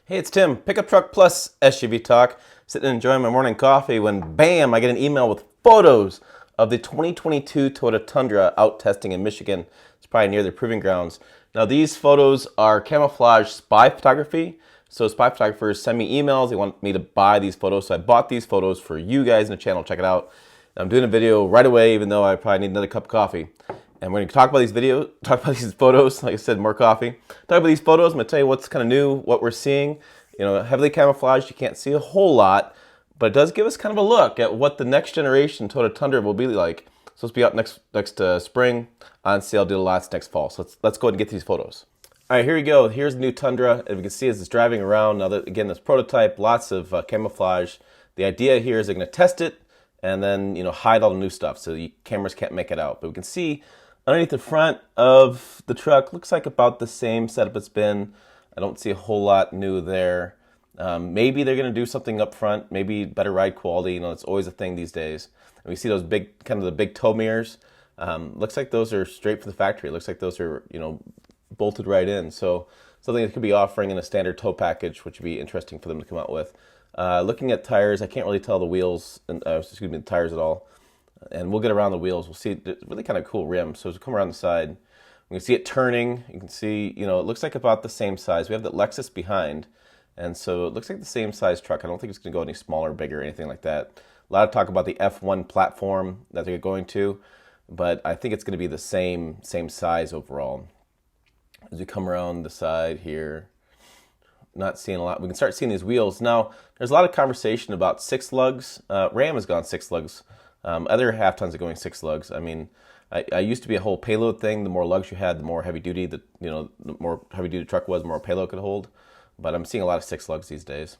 Hey, it's Tim, Pickup Truck Plus SUV Talk. Sitting and enjoying my morning coffee when, bam, I get an email with photos of the 2022 Toyota Tundra out testing in Michigan. It's probably near their proving grounds. Now, these photos are camouflage spy photography. So spy photographers send me emails. They want me to buy these photos. So I bought these photos for you guys in the channel. Check it out. I'm doing a video right away, even though I probably need another cup of coffee. And we're going to talk about these photos. Like I said, more coffee. Talk about these photos. I'm going to tell you what's kind of new, what we're seeing. You know, heavily camouflaged. You can't see a whole lot, but it does give us kind of a look at what the next generation Toyota Tundra will be like. So it's be out next spring, on sale, do the lots next fall. So let's go ahead and get these photos. All right, here we go. Here's the new Tundra. As you can see, as it's driving around. Now that, again, this prototype, lots of camouflage. The idea here is they're going to test it and then, you know, hide all the new stuff so the cameras can't make it out. But we can see underneath the front of the truck, looks like about the same setup it's been. I don't see a whole lot new there. Maybe they're going to do something up front, maybe better ride quality. You know, it's always a thing these days. And we see those big, kind of the big tow mirrors. Looks like those are straight from the factory. It looks like those are, you know, bolted right in. So something that could be offering in a standard tow package, which would be interesting for them to come out with. Looking at tires, I can't really tell the wheels, the tires at all. And we'll get around the wheels. We'll see really kind of cool rims. So as we come around the side, we can see it turning. You can see, you know, it looks like about the same size. We have the Lexus behind, and so it looks like the same size truck. I don't think it's going to go any smaller, bigger, anything like that. A lot of talk about the F1 platform that they're going to, but I think it's going to be the same size overall. As we come around the side here, not seeing a lot. We can start seeing these wheels. Now, there's a lot of conversation about 6 lugs. Ram has gone 6 lugs. Other half tons are going 6 lugs. I mean, I used to be a whole payload thing. The more lugs you had, the more heavy duty, the more heavy duty truck was, the more payload could hold. But I'm seeing a lot of 6 lugs these days.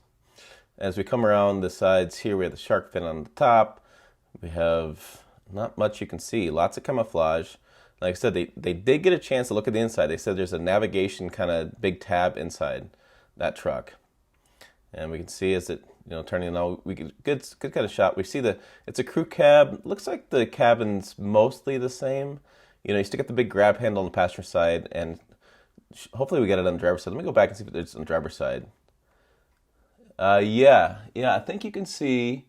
As we come around the sides here, we have the shark fin on the top. We have not much you can see. Lots of camouflage. Like I said, they did get a chance to look at the inside. They said there's a navigation kind of big tab inside that truck. And we can see as it, you know, turning now, we get good kind of shot. We see it's a crew cab. Looks like the cabin's mostly the same. You know, you still got the big grab handle on the passenger side, and hopefully we get it on the driver's side. Let me go back and see if it's on the driver's side. Yeah, I think you can see,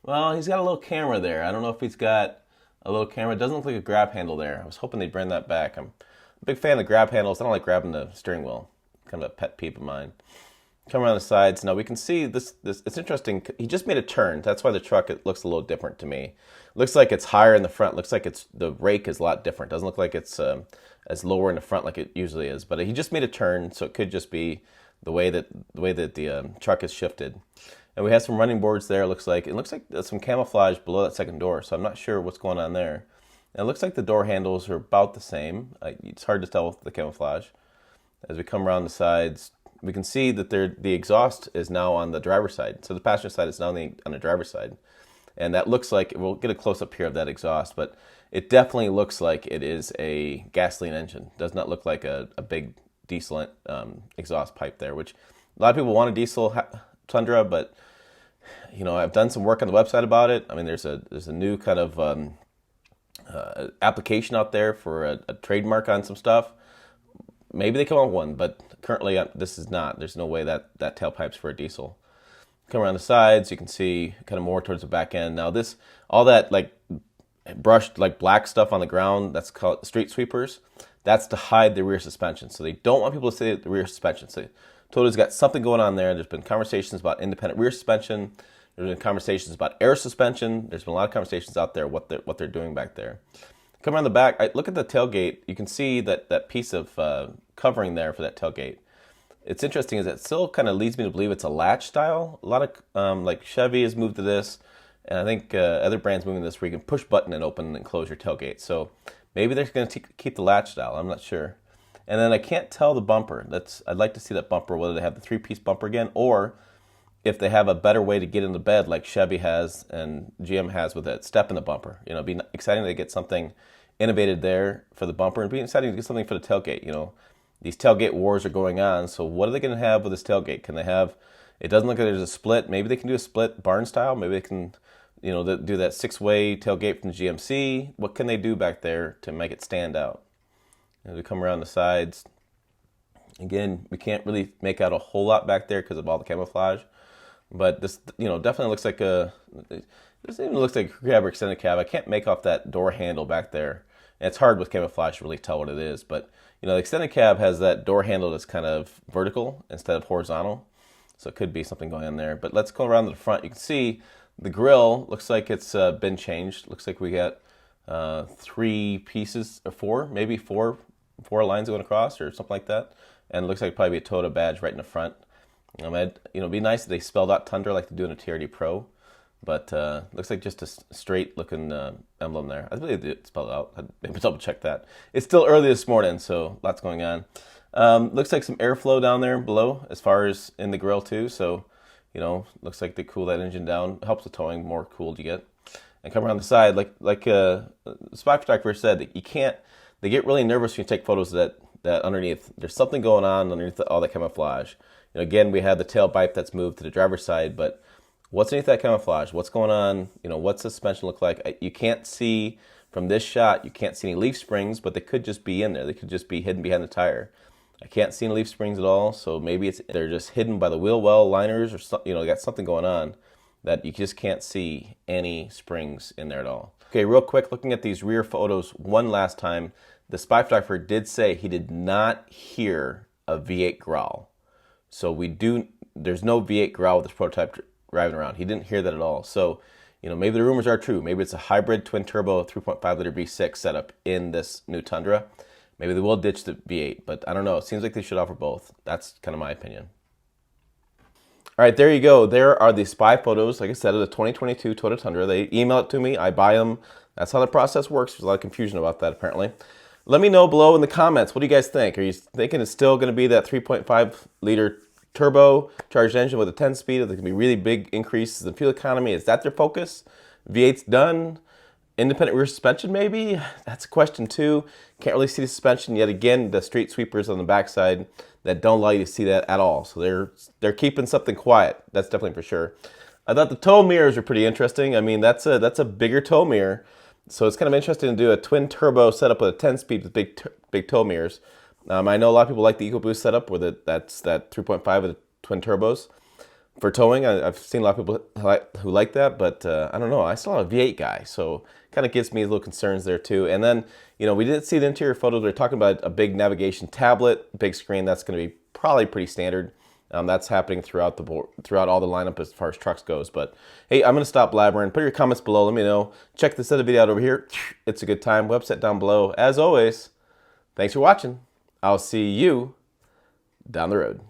well, he's got a little camera there. I don't know if he's got a little camera. It doesn't look like a grab handle there. I was hoping they'd bring that back. I'm a big fan of the grab handles. I don't like grabbing the steering wheel. Kind of a pet peeve of mine. Come around the sides. Now we can see this. It's interesting. He just made a turn. That's why the truck, it looks a little different to me. It looks like it's higher in the front. It looks like the rake is a lot different. It doesn't look like it's as lower in the front like it usually is. But he just made a turn, so it could just be the way that the truck is shifted. And we have some running boards there. It looks like there's some camouflage below that second door. So I'm not sure what's going on there. And it looks like the door handles are about the same. It's hard to tell with the camouflage. As we come around the sides, we can see that the exhaust is now on the driver's side. So the passenger side is now on the driver's side. And that looks like, we'll get a close-up here of that exhaust, but it definitely looks like it is a gasoline engine. It does not look like a big diesel exhaust pipe there, which a lot of people want a diesel Tundra, but, you know, I've done some work on the website about it. I mean, there's a new kind of application out there for a trademark on some stuff. Maybe they come up with one, but currently this is not. There's no way that tailpipe's for a diesel. Come around the sides, you can see kind of more towards the back end. Now all that like brushed like black stuff on the ground, that's called street sweepers. That's to hide the rear suspension. So they don't want people to see the rear suspension. So Toyota's got something going on there. There's been conversations about independent rear suspension. There's been conversations about air suspension. There's been a lot of conversations out there what they're doing back there. Come around the back, look at the tailgate. You can see that piece of covering there for that tailgate. It's interesting is it still kind of leads me to believe it's a latch style. A lot of like Chevy has moved to this, and I think other brands moving to this where you can push button and open and close your tailgate. So maybe they're going to keep the latch style. I'm not sure. And then I can't tell the bumper. I'd like to see that bumper, whether they have the 3-piece bumper again, or if they have a better way to get into bed like Chevy has and GM has with that step in the bumper. You know, it'd be exciting to get something innovated there for the bumper, and it'd be exciting to get something for the tailgate. You know, these tailgate wars are going on, so what are they going to have with this tailgate? Can they have, it doesn't look like there's a split. Maybe they can do a split barn style. Maybe they can, you know, do that 6-way tailgate from the GMC. What can they do back there to make it stand out? As we come around the sides, Again, we can't really make out a whole lot back there because of all the camouflage. But this, definitely looks like this even looks like a cab or extended cab. I can't make off that door handle back there. And it's hard with camouflage to really tell what it is. But, the extended cab has that door handle that's kind of vertical instead of horizontal. So it could be something going on there. But let's go around to the front. You can see the grille looks like it's been changed. Looks like we got 3 pieces, or 4, maybe 4 lines going across or something like that. And it looks like probably a Toyota badge right in the front. It'd be nice if they spelled out Tundra like they do in a TRD Pro, but looks like just a straight looking emblem there. I believe they did spell it out. I'd maybe double check that. It's still early this morning, so lots going on. Looks like some airflow down there below as far as in the grill too, so looks like they cool that engine down. Helps the towing, more cooled you get. And come around the side, like Spied photographer said, that you can't, they get really nervous when you take photos that underneath, there's something going on underneath all that camouflage. Again, we have the tailpipe that's moved to the driver's side, but what's underneath that camouflage? What's going on? What's the suspension look like? You can't see from this shot, you can't see any leaf springs, but they could just be in there. They could just be hidden behind the tire. I can't see any leaf springs at all, so maybe they're just hidden by the wheel well liners, or something. They got something going on that you just can't see any springs in there at all. Okay, real quick, looking at these rear photos one last time, the Spied photographer did say he did not hear a V8 growl. So there's no V8 growl with this prototype driving around. He didn't hear that at all. So, maybe the rumors are true. Maybe it's a hybrid twin turbo 3.5 liter V6 setup in this new Tundra. Maybe they will ditch the V8, but I don't know. It seems like they should offer both. That's kind of my opinion. All right, there you go. There are the spy photos, like I said, of the 2022 Toyota Tundra. They email it to me. I buy them. That's how the process works. There's a lot of confusion about that, apparently. Let me know below in the comments. What do you guys think? Are you thinking it's still going to be that 3.5 liter turbo charged engine with a 10-speed? There's going to be really big increases in fuel economy. Is that their focus? V8's done. Independent rear suspension, maybe? That's a question too. Can't really see the suspension yet. Again, the street sweepers on the backside that don't allow you to see that at all. So they're keeping something quiet. That's definitely for sure. I thought the tow mirrors were pretty interesting. I mean, that's a bigger tow mirror. So it's kind of interesting to do a twin turbo setup with a 10-speed with big tow mirrors. I know a lot of people like the EcoBoost setup where that's that 3.5 with the twin turbos for towing. I've seen a lot of people who like that, but I don't know. I still am a V8 guy, so kind of gives me little concerns there too. And then, we didn't see the interior photos. They're talking about a big navigation tablet, big screen. That's going to be probably pretty standard. That's happening throughout all the lineup as far as trucks goes. But hey, I'm going to stop blabbering. Put your comments below. Let me know. Check this other video out over here. It's a good time. Website down below. As always, thanks for watching. I'll see you down the road.